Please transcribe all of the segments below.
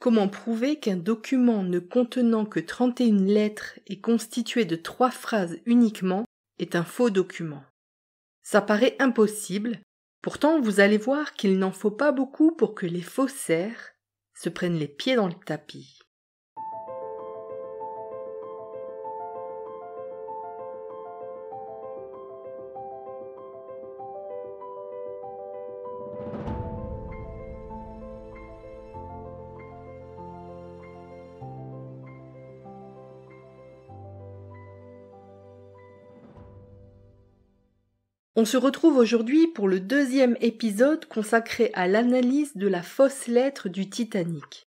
Comment prouver qu'un document ne contenant que 31 lettres et constitué de 3 phrases uniquement est un faux document? Ça paraît impossible, pourtant vous allez voir qu'il n'en faut pas beaucoup pour que les faussaires se prennent les pieds dans le tapis. On se retrouve aujourd'hui pour le 2e épisode consacré à l'analyse de la fausse lettre du Titanic.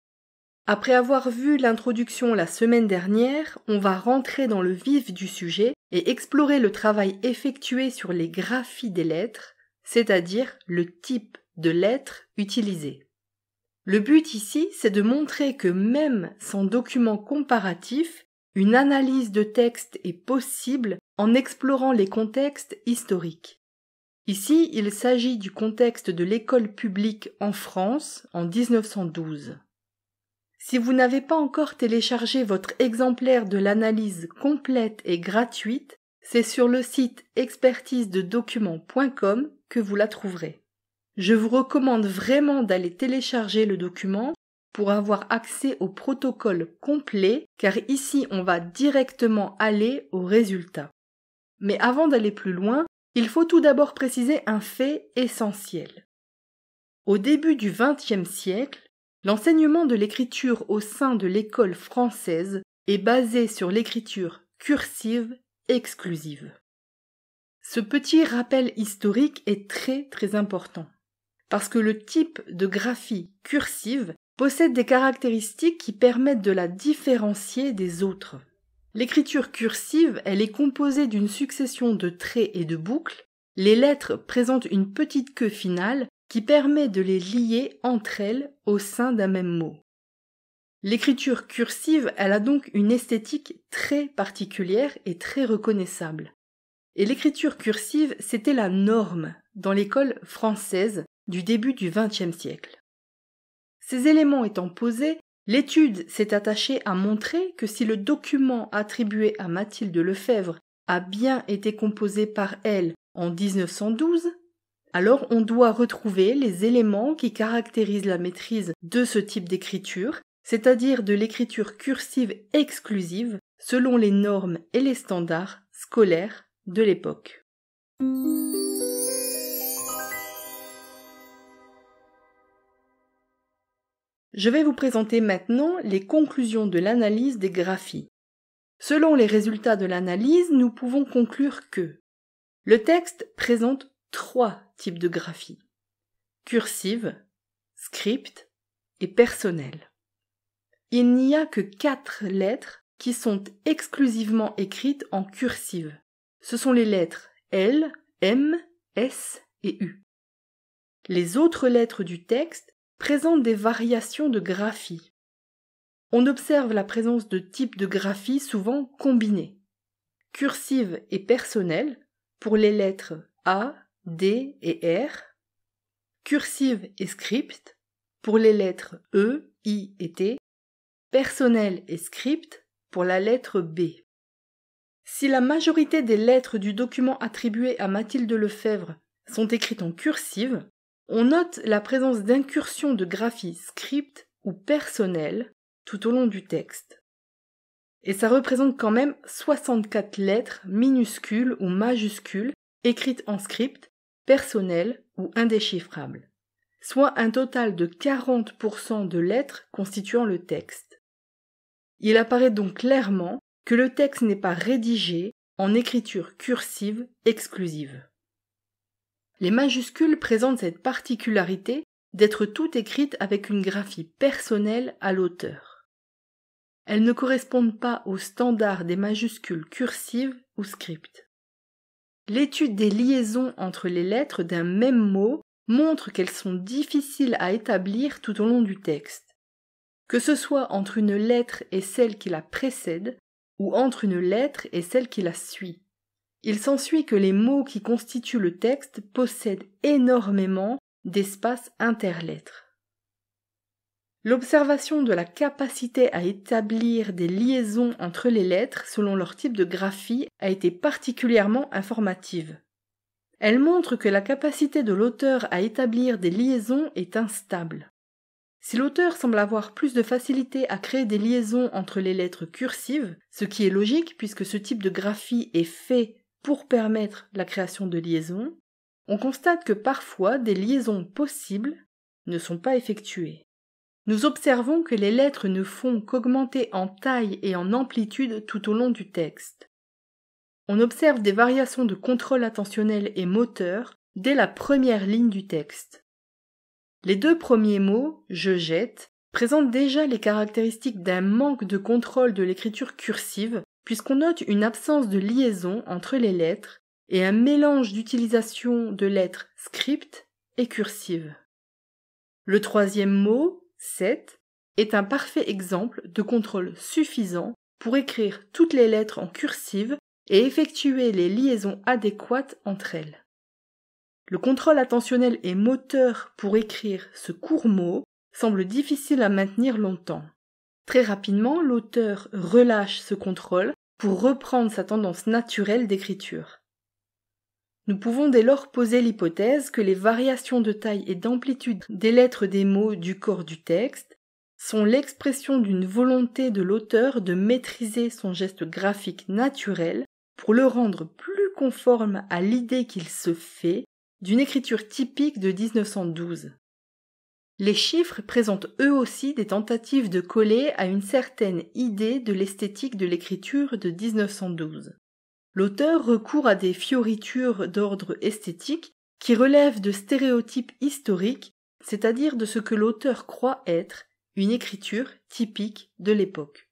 Après avoir vu l'introduction la semaine dernière, on va rentrer dans le vif du sujet et explorer le travail effectué sur les graphies des lettres, c'est-à-dire le type de lettres utilisées. Le but ici, c'est de montrer que même sans document comparatif, une analyse de texte est possible en explorant les contextes historiques. Ici, il s'agit du contexte de l'école publique en France en 1912. Si vous n'avez pas encore téléchargé votre exemplaire de l'analyse complète et gratuite, c'est sur le site expertisededocuments.com que vous la trouverez. Je vous recommande vraiment d'aller télécharger le document pour avoir accès au protocole complet, car ici on va directement aller au résultat. Mais avant d'aller plus loin, il faut tout d'abord préciser un fait essentiel. Au début du XXe siècle, l'enseignement de l'écriture au sein de l'école française est basé sur l'écriture cursive exclusive. Ce petit rappel historique est très important, parce que le type de graphie cursive possède des caractéristiques qui permettent de la différencier des autres. L'écriture cursive, elle est composée d'une succession de traits et de boucles. Les lettres présentent une petite queue finale qui permet de les lier entre elles au sein d'un même mot. L'écriture cursive, elle a donc une esthétique très particulière et très reconnaissable. Et l'écriture cursive, c'était la norme dans l'école française du début du XXe siècle. Ces éléments étant posés, l'étude s'est attachée à montrer que si le document attribué à Mathilde Lefebvre a bien été composé par elle en 1912, alors on doit retrouver les éléments qui caractérisent la maîtrise de ce type d'écriture, c'est-à-dire de l'écriture cursive exclusive selon les normes et les standards scolaires de l'époque. Je vais vous présenter maintenant les conclusions de l'analyse des graphies. Selon les résultats de l'analyse, nous pouvons conclure que le texte présente 3 types de graphies: cursive, script et personnelle. Il n'y a que 4 lettres qui sont exclusivement écrites en cursive. Ce sont les lettres L, M, S et U. Les autres lettres du texte présentent des variations de graphie. On observe la présence de types de graphie souvent combinés. Cursive et personnelle pour les lettres A, D et R. Cursive et script pour les lettres E, I et T. Personnelle et script pour la lettre B. Si la majorité des lettres du document attribué à Mathilde Lefebvre sont écrites en cursive, on note la présence d'incursions de graphie script ou personnelle tout au long du texte. Et ça représente quand même 64 lettres minuscules ou majuscules écrites en script, personnel ou indéchiffrable, soit un total de 40% de lettres constituant le texte. Il apparaît donc clairement que le texte n'est pas rédigé en écriture cursive exclusive. Les majuscules présentent cette particularité d'être toutes écrites avec une graphie personnelle à l'auteur. Elles ne correspondent pas au standard des majuscules cursives ou script. L'étude des liaisons entre les lettres d'un même mot montre qu'elles sont difficiles à établir tout au long du texte, que ce soit entre une lettre et celle qui la précède ou entre une lettre et celle qui la suit. Il s'ensuit que les mots qui constituent le texte possèdent énormément d'espaces interlettres. L'observation de la capacité à établir des liaisons entre les lettres selon leur type de graphie a été particulièrement informative. Elle montre que la capacité de l'auteur à établir des liaisons est instable. Si l'auteur semble avoir plus de facilité à créer des liaisons entre les lettres cursives, ce qui est logique puisque ce type de graphie est fait pour permettre la création de liaisons, on constate que parfois des liaisons possibles ne sont pas effectuées. Nous observons que les lettres ne font qu'augmenter en taille et en amplitude tout au long du texte. On observe des variations de contrôle attentionnel et moteur dès la première ligne du texte. Les deux premiers mots, « je jette », présentent déjà les caractéristiques d'un manque de contrôle de l'écriture cursive, puisqu'on note une absence de liaison entre les lettres et un mélange d'utilisation de lettres script et cursives. Le troisième mot, « set », est un parfait exemple de contrôle suffisant pour écrire toutes les lettres en cursive et effectuer les liaisons adéquates entre elles. Le contrôle attentionnel et moteur pour écrire ce court mot semble difficile à maintenir longtemps. Très rapidement, l'auteur relâche ce contrôle pour reprendre sa tendance naturelle d'écriture. Nous pouvons dès lors poser l'hypothèse que les variations de taille et d'amplitude des lettres des mots du corps du texte sont l'expression d'une volonté de l'auteur de maîtriser son geste graphique naturel pour le rendre plus conforme à l'idée qu'il se fait d'une écriture typique de 1912. Les chiffres présentent eux aussi des tentatives de coller à une certaine idée de l'esthétique de l'écriture de 1912. L'auteur recourt à des fioritures d'ordre esthétique qui relèvent de stéréotypes historiques, c'est-à-dire de ce que l'auteur croit être une écriture typique de l'époque.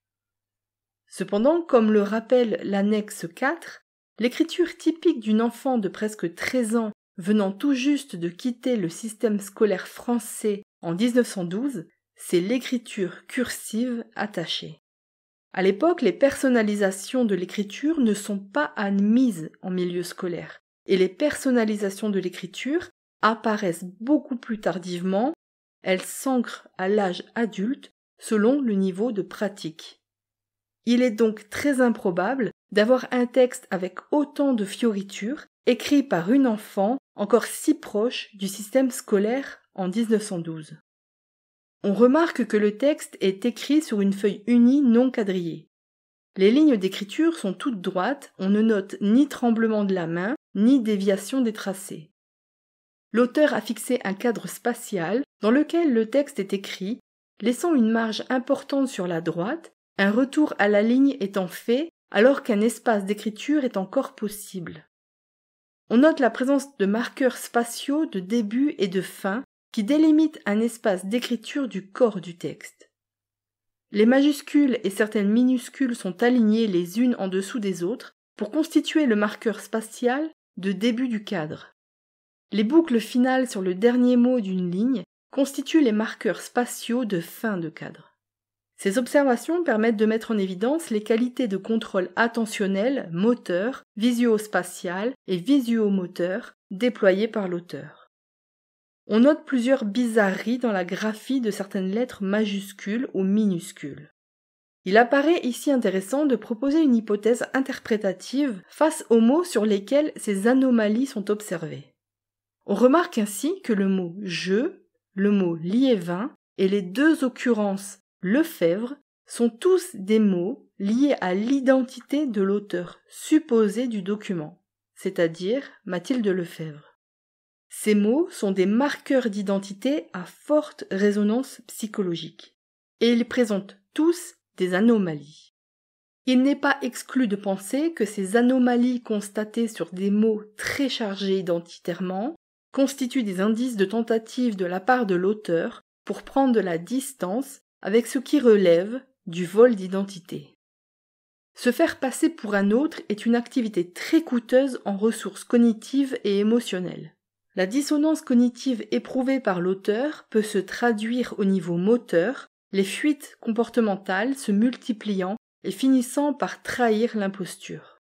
Cependant, comme le rappelle l'annexe 4, l'écriture typique d'une enfant de presque 13 ans venant tout juste de quitter le système scolaire français en 1912, c'est l'écriture cursive attachée. À l'époque, les personnalisations de l'écriture ne sont pas admises en milieu scolaire, et les personnalisations de l'écriture apparaissent beaucoup plus tardivement, elles s'ancrent à l'âge adulte selon le niveau de pratique. Il est donc très improbable d'avoir un texte avec autant de fioritures écrit par une enfant encore si proche du système scolaire en 1912. On remarque que le texte est écrit sur une feuille unie non quadrillée. Les lignes d'écriture sont toutes droites, on ne note ni tremblement de la main, ni déviation des tracés. L'auteur a fixé un cadre spatial dans lequel le texte est écrit, laissant une marge importante sur la droite, un retour à la ligne étant fait alors qu'un espace d'écriture est encore possible. On note la présence de marqueurs spatiaux de début et de fin qui délimitent un espace d'écriture du corps du texte. Les majuscules et certaines minuscules sont alignées les unes en dessous des autres pour constituer le marqueur spatial de début du cadre. Les boucles finales sur le dernier mot d'une ligne constituent les marqueurs spatiaux de fin de cadre. Ces observations permettent de mettre en évidence les qualités de contrôle attentionnel, moteur, visuospatial et visuomoteur déployées par l'auteur. On note plusieurs bizarreries dans la graphie de certaines lettres majuscules ou minuscules. Il apparaît ici intéressant de proposer une hypothèse interprétative face aux mots sur lesquels ces anomalies sont observées. On remarque ainsi que le mot « je », le mot « liévin » et les deux occurrences « Lefebvre » sont tous des mots liés à l'identité de l'auteur supposé du document, c'est-à-dire Mathilde Lefebvre. Ces mots sont des marqueurs d'identité à forte résonance psychologique, et ils présentent tous des anomalies. Il n'est pas exclu de penser que ces anomalies constatées sur des mots très chargés identitairement constituent des indices de tentative de la part de l'auteur pour prendre de la distance avec ce qui relève du vol d'identité. Se faire passer pour un autre est une activité très coûteuse en ressources cognitives et émotionnelles. La dissonance cognitive éprouvée par l'auteur peut se traduire au niveau moteur, les fuites comportementales se multipliant et finissant par trahir l'imposture.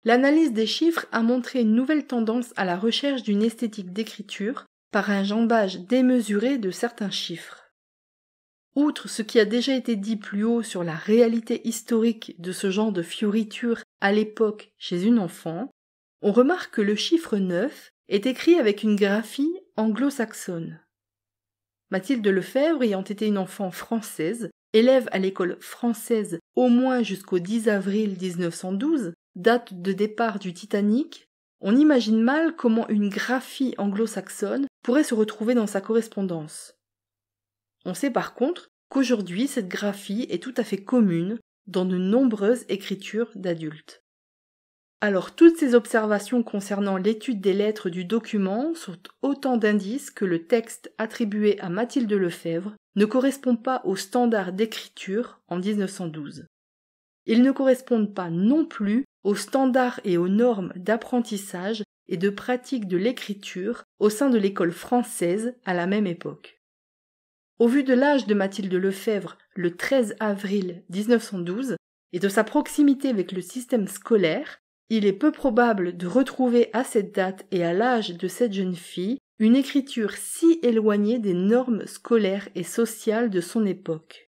L'analyse des chiffres a montré une nouvelle tendance à la recherche d'une esthétique d'écriture par un jambage démesuré de certains chiffres. Outre ce qui a déjà été dit plus haut sur la réalité historique de ce genre de fioritures à l'époque chez une enfant, on remarque que le chiffre 9 est écrit avec une graphie anglo-saxonne. Mathilde Lefebvre, ayant été une enfant française, élève à l'école française au moins jusqu'au 10 avril 1912, date de départ du Titanic, on imagine mal comment une graphie anglo-saxonne pourrait se retrouver dans sa correspondance. On sait par contre qu'aujourd'hui cette graphie est tout à fait commune dans de nombreuses écritures d'adultes. Alors toutes ces observations concernant l'étude des lettres du document sont autant d'indices que le texte attribué à Mathilde Lefebvre ne correspond pas aux standards d'écriture en 1912. Ils ne correspondent pas non plus aux standards et aux normes d'apprentissage et de pratique de l'écriture au sein de l'école française à la même époque. Au vu de l'âge de Mathilde Lefebvre, le 13 avril 1912, et de sa proximité avec le système scolaire, il est peu probable de retrouver à cette date et à l'âge de cette jeune fille une écriture si éloignée des normes scolaires et sociales de son époque.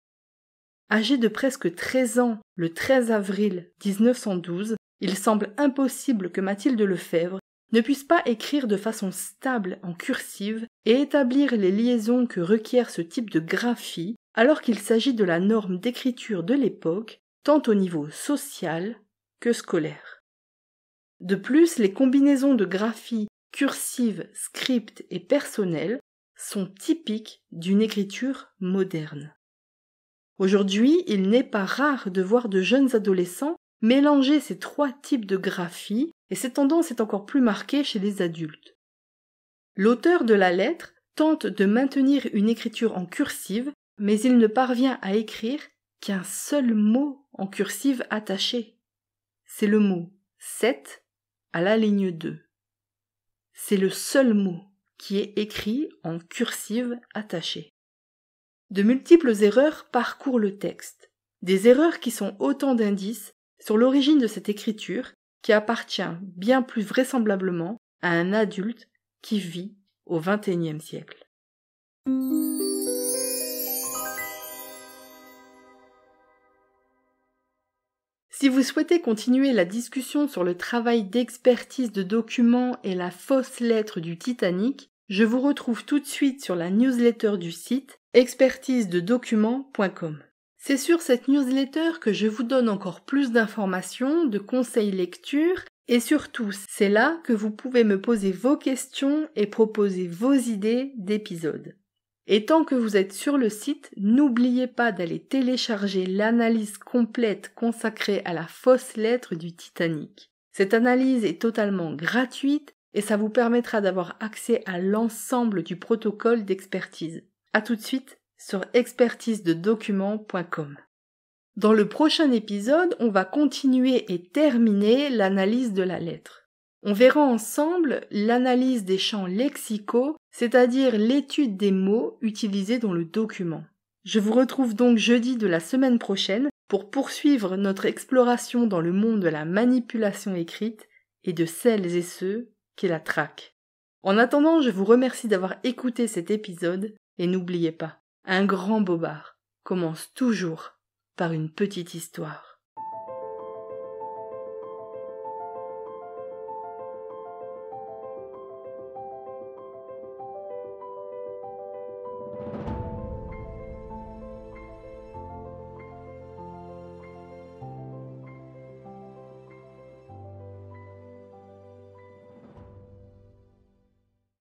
Âgée de presque 13 ans le 13 avril 1912, il semble impossible que Mathilde Lefebvre ne puisse pas écrire de façon stable en cursive et établir les liaisons que requiert ce type de graphie alors qu'il s'agit de la norme d'écriture de l'époque, tant au niveau social que scolaire. De plus, les combinaisons de graphie cursive, script et personnelle sont typiques d'une écriture moderne. Aujourd'hui, il n'est pas rare de voir de jeunes adolescents mélanger ces trois types de graphie et cette tendance est encore plus marquée chez les adultes. L'auteur de la lettre tente de maintenir une écriture en cursive, mais il ne parvient à écrire qu'un seul mot en cursive attaché. C'est le mot « 7 » à la ligne 2. C'est le seul mot qui est écrit en cursive attachée. De multiples erreurs parcourent le texte, des erreurs qui sont autant d'indices sur l'origine de cette écriture qui appartient bien plus vraisemblablement à un adulte qui vit au XXIe siècle. Si vous souhaitez continuer la discussion sur le travail d'expertise de documents et la fausse lettre du Titanic, je vous retrouve tout de suite sur la newsletter du site expertisededocuments.com. C'est sur cette newsletter que je vous donne encore plus d'informations, de conseils lecture et surtout, c'est là que vous pouvez me poser vos questions et proposer vos idées d'épisodes. Et tant que vous êtes sur le site, n'oubliez pas d'aller télécharger l'analyse complète consacrée à la fausse lettre du Titanic. Cette analyse est totalement gratuite et ça vous permettra d'avoir accès à l'ensemble du protocole d'expertise. À tout de suite sur expertisededocuments.com. Dans le prochain épisode, on va continuer et terminer l'analyse de la lettre. On verra ensemble l'analyse des champs lexicaux, c'est-à-dire l'étude des mots utilisés dans le document. Je vous retrouve donc jeudi de la semaine prochaine pour poursuivre notre exploration dans le monde de la manipulation écrite et de celles et ceux qui la traquent. En attendant, je vous remercie d'avoir écouté cet épisode et n'oubliez pas, un grand bobard commence toujours par une petite histoire.